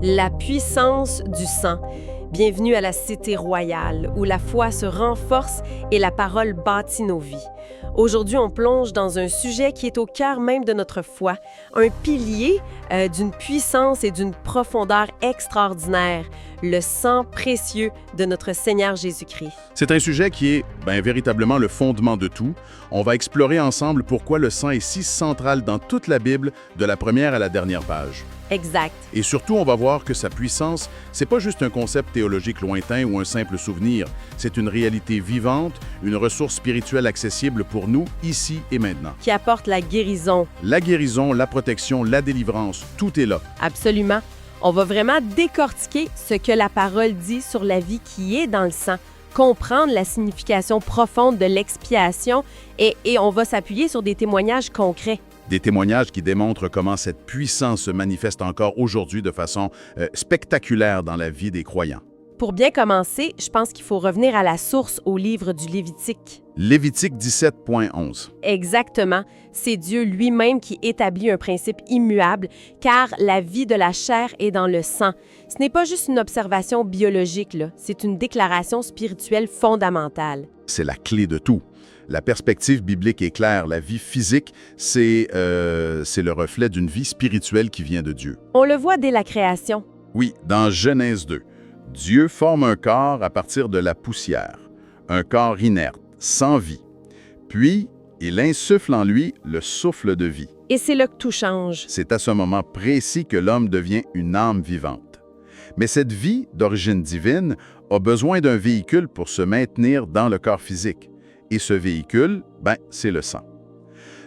La puissance du sang. Bienvenue à la Cité royale, où la foi se renforce et la parole bâtit nos vies. Aujourd'hui, on plonge dans un sujet qui est au cœur même de notre foi, un pilier d'une puissance et d'une profondeur extraordinaire, le sang précieux de notre Seigneur Jésus-Christ. C'est un sujet qui est véritablement le fondement de tout. On va explorer ensemble pourquoi le sang est si central dans toute la Bible, de la première à la dernière page. Exact. Et surtout, on va voir que sa puissance, c'est pas juste un concept théologique lointain ou un simple souvenir. C'est une réalité vivante, une ressource spirituelle accessible pour nous, ici et maintenant. Qui apporte la guérison. La guérison, la protection, la délivrance, tout est là. Absolument. On va vraiment décortiquer ce que la parole dit sur la vie qui est dans le sang, comprendre la signification profonde de l'expiation et on va s'appuyer sur des témoignages concrets. Des témoignages qui démontrent comment cette puissance se manifeste encore aujourd'hui de façon spectaculaire dans la vie des croyants. Pour bien commencer, je pense qu'il faut revenir à la source, au livre du Lévitique. Lévitique 17.11. Exactement. C'est Dieu lui-même qui établit un principe immuable, car la vie de la chair est dans le sang. Ce n'est pas juste une observation biologique, là. C'est une déclaration spirituelle fondamentale. C'est la clé de tout. La perspective biblique est claire. La vie physique, c'est le reflet d'une vie spirituelle qui vient de Dieu. On le voit dès la création. Oui, dans Genèse 2, Dieu forme un corps à partir de la poussière, un corps inerte, sans vie. Puis, il insuffle en lui le souffle de vie. Et c'est là que tout change. C'est à ce moment précis que l'homme devient une âme vivante. Mais cette vie, d'origine divine, a besoin d'un véhicule pour se maintenir dans le corps physique. Et ce véhicule, c'est le sang.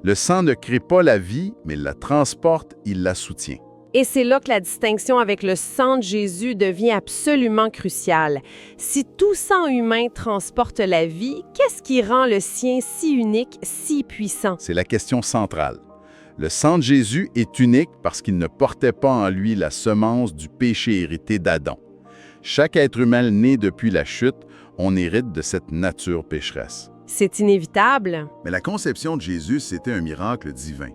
Le sang ne crée pas la vie, mais la transporte, il la soutient. Et c'est là que la distinction avec le sang de Jésus devient absolument cruciale. Si tout sang humain transporte la vie, qu'est-ce qui rend le sien si unique, si puissant? C'est la question centrale. Le sang de Jésus est unique parce qu'il ne portait pas en lui la semence du péché hérité d'Adam. Chaque être humain né depuis la chute, on hérite de cette nature pécheresse. C'est inévitable. Mais la conception de Jésus, c'était un miracle divin.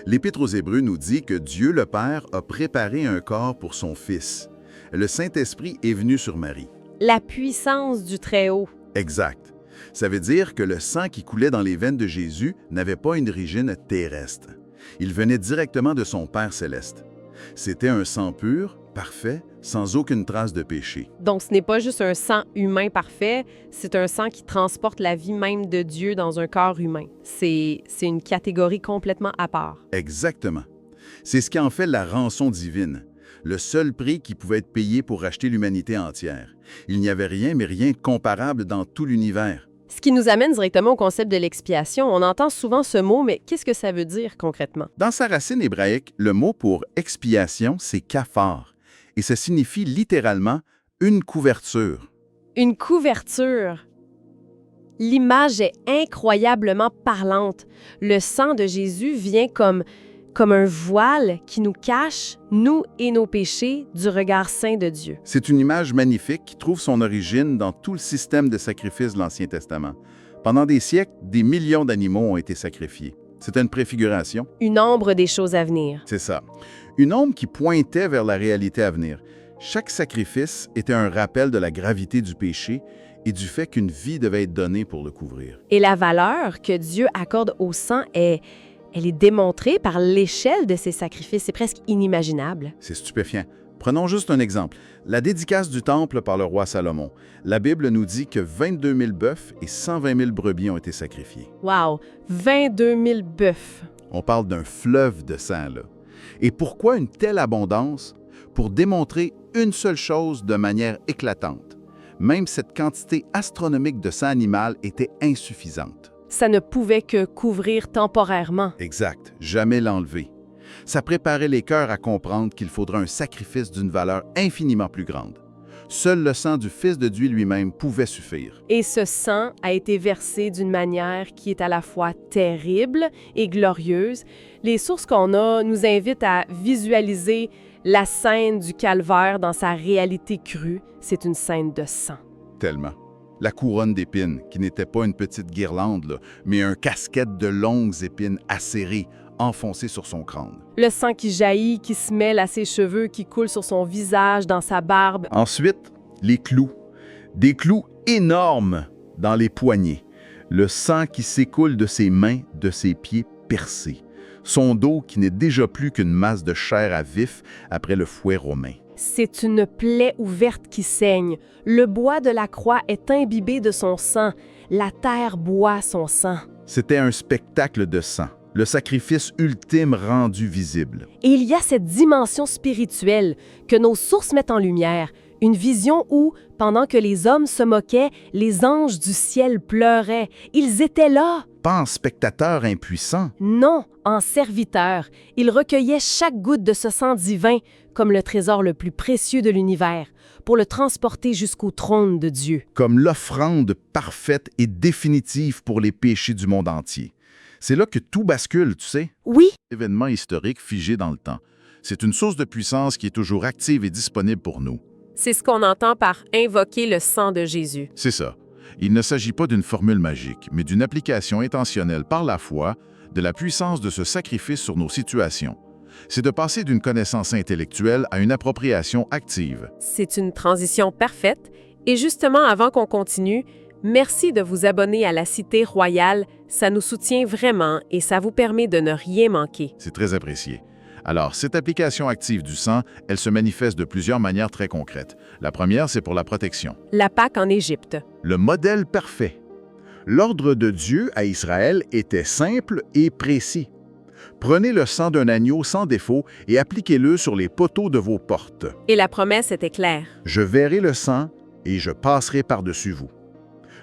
L'Épître aux Hébreux nous dit que Dieu le Père a préparé un corps pour son Fils. Le Saint-Esprit est venu sur Marie. La puissance du Très-Haut. Exact. Ça veut dire que le sang qui coulait dans les veines de Jésus n'avait pas une origine terrestre. Il venait directement de son Père céleste. C'était un sang pur, parfait, sans aucune trace de péché. Donc ce n'est pas juste un sang humain parfait, c'est un sang qui transporte la vie même de Dieu dans un corps humain. C'est une catégorie complètement à part. Exactement. C'est ce qui en fait la rançon divine, le seul prix qui pouvait être payé pour racheter l'humanité entière. Il n'y avait rien, mais rien de comparable dans tout l'univers. Ce qui nous amène directement au concept de l'expiation. On entend souvent ce mot, mais qu'est-ce que ça veut dire concrètement? Dans sa racine hébraïque, le mot pour expiation, c'est kaphar, et ça signifie littéralement une couverture. Une couverture. L'image est incroyablement parlante. Le sang de Jésus vient comme un voile qui nous cache, nous et nos péchés, du regard saint de Dieu. C'est une image magnifique qui trouve son origine dans tout le système de sacrifice de l'Ancien Testament. Pendant des siècles, des millions d'animaux ont été sacrifiés. C'est une préfiguration. Une ombre des choses à venir. C'est ça. Une ombre qui pointait vers la réalité à venir. Chaque sacrifice était un rappel de la gravité du péché et du fait qu'une vie devait être donnée pour le couvrir. Et la valeur que Dieu accorde au sang elle est démontrée par l'échelle de ces sacrifices. C'est presque inimaginable. C'est stupéfiant. Prenons juste un exemple. La dédicace du temple par le roi Salomon. La Bible nous dit que 22 000 bœufs et 120 000 brebis ont été sacrifiés. Wow! 22 000 bœufs! On parle d'un fleuve de sang, là. Et pourquoi une telle abondance? Pour démontrer une seule chose de manière éclatante. Même cette quantité astronomique de sang animal était insuffisante. Ça ne pouvait que couvrir temporairement. Exact, jamais l'enlever. Ça préparait les cœurs à comprendre qu'il faudrait un sacrifice d'une valeur infiniment plus grande. Seul le sang du Fils de Dieu lui-même pouvait suffire. Et ce sang a été versé d'une manière qui est à la fois terrible et glorieuse. Les sources qu'on a nous invitent à visualiser la scène du calvaire dans sa réalité crue. C'est une scène de sang. Tellement. La couronne d'épines, qui n'était pas une petite guirlande, là, mais un casquette de longues épines acérées, enfoncé sur son crâne. Le sang qui jaillit, qui se mêle à ses cheveux, qui coule sur son visage, dans sa barbe. Ensuite, les clous. Des clous énormes dans les poignets. Le sang qui s'écoule de ses mains, de ses pieds percés. Son dos qui n'est déjà plus qu'une masse de chair à vif après le fouet romain. C'est une plaie ouverte qui saigne. Le bois de la croix est imbibé de son sang. La terre boit son sang. C'était un spectacle de sang, le sacrifice ultime rendu visible. Et il y a cette dimension spirituelle que nos sources mettent en lumière. Une vision où, pendant que les hommes se moquaient, les anges du ciel pleuraient. Ils étaient là. Pas en spectateur impuissant. Non, en serviteurs. Ils recueillaient chaque goutte de ce sang divin comme le trésor le plus précieux de l'univers, pour le transporter jusqu'au trône de Dieu. Comme l'offrande parfaite et définitive pour les péchés du monde entier. C'est là que tout bascule, tu sais. Oui, Événement historique figé dans le temps. C'est une source de puissance qui est toujours active et disponible pour nous. c'est ce qu'on entend par invoquer le sang de Jésus. C'est ça. Il ne s'agit pas d'une formule magique, mais d'une application intentionnelle par la foi de la puissance de ce sacrifice sur nos situations. C'est de passer d'une connaissance intellectuelle à une appropriation active. C'est une transition parfaite. Et justement, avant qu'on continue, merci de vous abonner à la Cité Royale. Ça nous soutient vraiment et ça vous permet de ne rien manquer. C'est très apprécié. Alors, cette application active du sang, elle se manifeste de plusieurs manières très concrètes. La première, c'est pour la protection. La Pâque en Égypte. Le modèle parfait. L'ordre de Dieu à Israël était simple et précis. Prenez le sang d'un agneau sans défaut et appliquez-le sur les poteaux de vos portes. Et la promesse était claire. Je verrai le sang et je passerai par-dessus vous.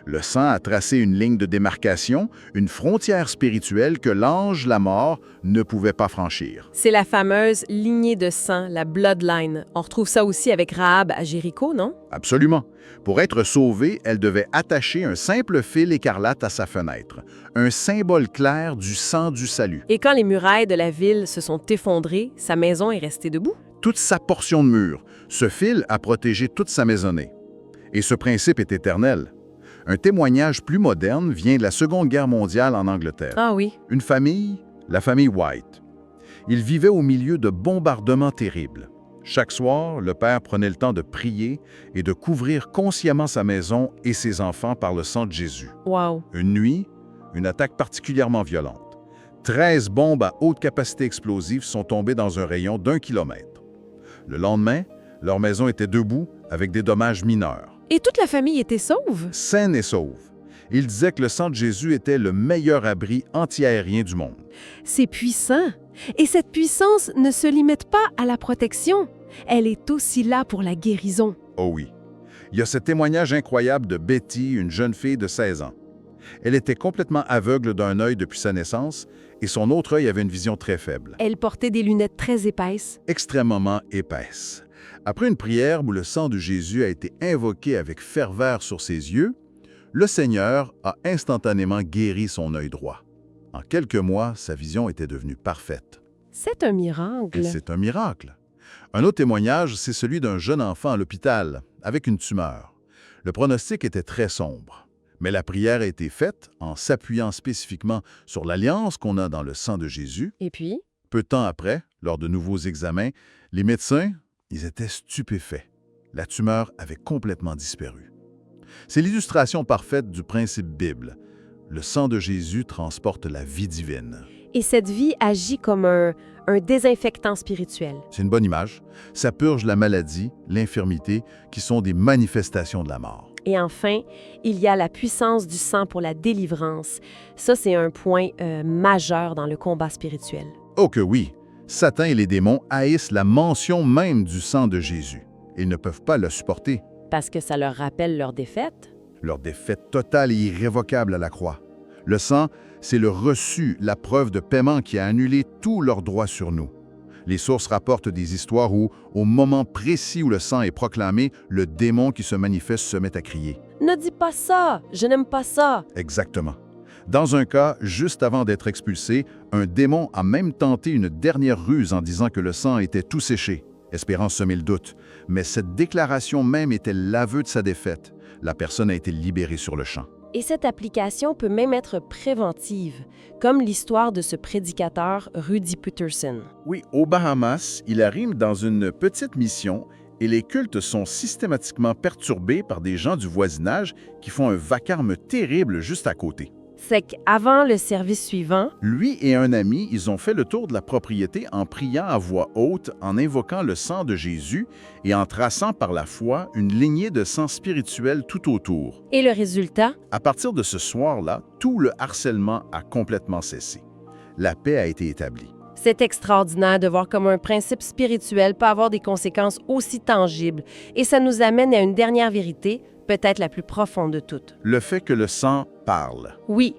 Le sang a tracé une ligne de démarcation, une frontière spirituelle que l'ange, la mort, ne pouvait pas franchir. C'est la fameuse lignée de sang, la bloodline. On retrouve ça aussi avec Rahab à Jéricho, non? Absolument. Pour être sauvée, elle devait attacher un simple fil écarlate à sa fenêtre, un symbole clair du sang du salut. Et quand les murailles de la ville se sont effondrées, sa maison est restée debout. Toute sa portion de mur, ce fil a protégé toute sa maisonnée. Et ce principe est éternel. Un témoignage plus moderne vient de la Seconde Guerre mondiale en Angleterre. Ah oui. Une famille, la famille White. Ils vivaient au milieu de bombardements terribles. Chaque soir, le père prenait le temps de prier et de couvrir consciemment sa maison et ses enfants par le sang de Jésus. Wow. Une nuit, une attaque particulièrement violente. 13 bombes à haute capacité explosive sont tombées dans un rayon d'1 kilomètre. Le lendemain, leur maison était debout avec des dommages mineurs. Et toute la famille était sauve? Saine et sauve. Il disait que le sang de Jésus était le meilleur abri antiaérien du monde. C'est puissant. Et cette puissance ne se limite pas à la protection. Elle est aussi là pour la guérison. Oh oui. Il y a ce témoignage incroyable de Betty, une jeune fille de 16 ans. Elle était complètement aveugle d'un œil depuis sa naissance et son autre œil avait une vision très faible, Elle portait des lunettes très épaisses. extrêmement épaisse. Après une prière où le sang de Jésus a été invoqué avec ferveur sur ses yeux, le Seigneur a instantanément guéri son œil droit. En quelques mois, sa vision était devenue parfaite. C'est un miracle. Et c'est un miracle. Un autre témoignage, c'est celui d'un jeune enfant à l'hôpital, avec une tumeur. Le pronostic était très sombre, mais la prière a été faite en s'appuyant spécifiquement sur l'alliance qu'on a dans le sang de Jésus. Et puis? Peu de temps après, lors de nouveaux examens, les médecins, ils étaient stupéfaits. La tumeur avait complètement disparu. C'est l'illustration parfaite du principe Bible. Le sang de Jésus transporte la vie divine. Et cette vie agit comme un désinfectant spirituel. C'est une bonne image. Ça purge la maladie, l'infirmité, qui sont des manifestations de la mort. Et enfin, il y a la puissance du sang pour la délivrance. Ça, c'est un point majeur dans le combat spirituel. Oh que oui! Satan et les démons haïssent la mention même du sang de Jésus. Ils ne peuvent pas le supporter. Parce que ça leur rappelle leur défaite. Leur défaite totale et irrévocable à la croix. Le sang, c'est le reçu, la preuve de paiement qui a annulé tous leurs droits sur nous. Les sources rapportent des histoires où, au moment précis où le sang est proclamé, le démon qui se manifeste se met à crier. « Ne dis pas ça! Je n'aime pas ça! » Exactement. Dans un cas, juste avant d'être expulsé, un démon a même tenté une dernière ruse en disant que le sang était tout séché, espérant semer le doute. Mais cette déclaration même était l'aveu de sa défaite. La personne a été libérée sur le champ. Et cette application peut même être préventive, comme l'histoire de ce prédicateur Rudy Peterson. Oui, aux Bahamas, il arrive dans une petite mission et les cultes sont systématiquement perturbés par des gens du voisinage qui font un vacarme terrible juste à côté. C'est qu'avant le service suivant, Lui et un ami, ils ont fait le tour de la propriété en priant à voix haute, en invoquant le sang de Jésus et en traçant par la foi une lignée de sang spirituel tout autour. et le résultat, À partir de ce soir-là, tout le harcèlement a complètement cessé. La paix a été établie. c'est extraordinaire de voir comment un principe spirituel peut avoir des conséquences aussi tangibles. Et ça nous amène à une dernière vérité, peut-être la plus profonde de toutes. Le fait que le sang parle. Oui,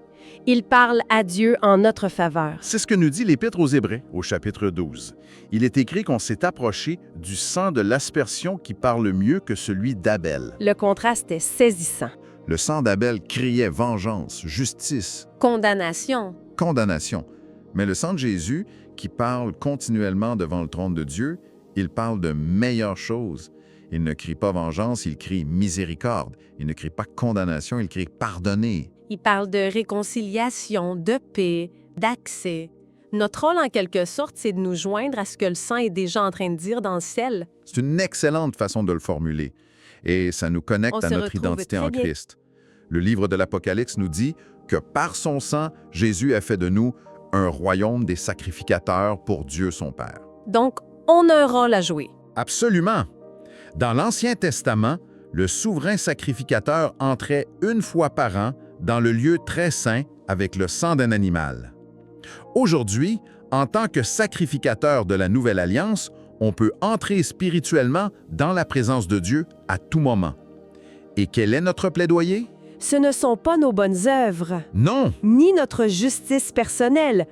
il parle à Dieu en notre faveur. C'est ce que nous dit l'Épître aux Hébreux, au chapitre 12. Il est écrit qu'on s'est approché du sang de l'aspersion qui parle mieux que celui d'Abel. Le contraste est saisissant. Le sang d'Abel criait vengeance, justice, Condamnation. condamnation. Mais le sang de Jésus, qui parle continuellement devant le trône de Dieu, il parle de meilleures choses. Il ne crie pas vengeance, il crie miséricorde. Il ne crie pas condamnation, il crie pardonner. Il parle de réconciliation, de paix, d'accès. Notre rôle, en quelque sorte, c'est de nous joindre à ce que le sang est déjà en train de dire dans le ciel. C'est une excellente façon de le formuler. Et ça nous On connecte à se notre retrouve identité très en bien. Christ. Le livre de l'Apocalypse nous dit que par son sang, Jésus a fait de nous un royaume des sacrificateurs pour Dieu son Père. Donc, on a un rôle à jouer. Absolument. Dans l'Ancien Testament, le souverain sacrificateur entrait une fois par an dans le lieu très saint avec le sang d'un animal. Aujourd'hui, en tant que sacrificateur de la Nouvelle Alliance, on peut entrer spirituellement dans la présence de Dieu à tout moment. Et quel est notre plaidoyer? Ce ne sont pas nos bonnes œuvres, Non! ni notre justice personnelle.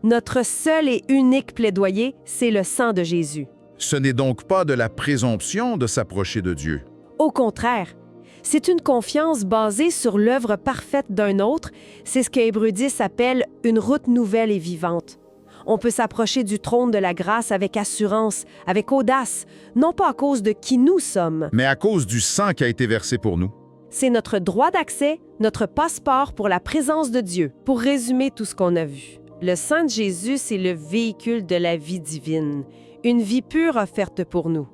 Notre seul et unique plaidoyer, c'est le sang de Jésus. Ce n'est donc pas de la présomption de s'approcher de Dieu. Au contraire, c'est une confiance basée sur l'œuvre parfaite d'un autre. C'est ce que Hébreux 10 appelle une route nouvelle et vivante. On peut s'approcher du trône de la grâce avec assurance, avec audace, non pas à cause de qui nous sommes. Mais à cause du sang qui a été versé pour nous. C'est notre droit d'accès, notre passeport pour la présence de Dieu. Pour résumer tout ce qu'on a vu, le sang de Jésus, c'est le véhicule de la vie divine, une vie pure offerte pour nous.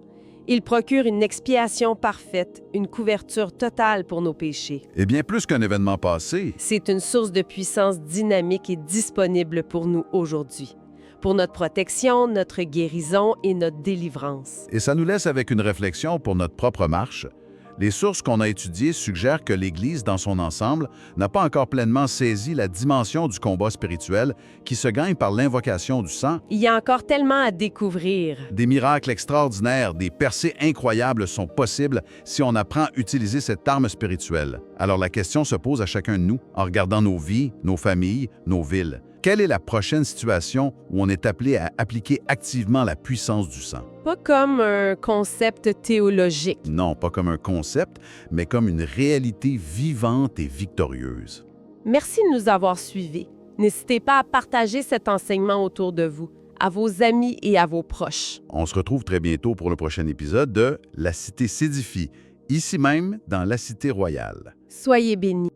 Il procure une expiation parfaite, une couverture totale pour nos péchés. Et bien plus qu'un événement passé, C'est une source de puissance dynamique et disponible pour nous aujourd'hui, pour notre protection, notre guérison et notre délivrance. et ça nous laisse avec une réflexion pour notre propre marche. Les sources qu'on a étudiées suggèrent que l'Église, dans son ensemble, n'a pas encore pleinement saisi la dimension du combat spirituel qui se gagne par l'invocation du sang. Il y a encore tellement à découvrir. Des miracles extraordinaires, des percées incroyables sont possibles si on apprend à utiliser cette arme spirituelle. Alors la question se pose à chacun de nous, en regardant nos vies, nos familles, nos villes. Quelle est la prochaine situation où on est appelé à appliquer activement la puissance du sang? Pas comme un concept théologique. Non, pas comme un concept, mais comme une réalité vivante et victorieuse. Merci de nous avoir suivis. N'hésitez pas à partager cet enseignement autour de vous, à vos amis et à vos proches. On se retrouve très bientôt pour le prochain épisode de La Cité s'édifie, ici même dans la Cité royale. Soyez bénis.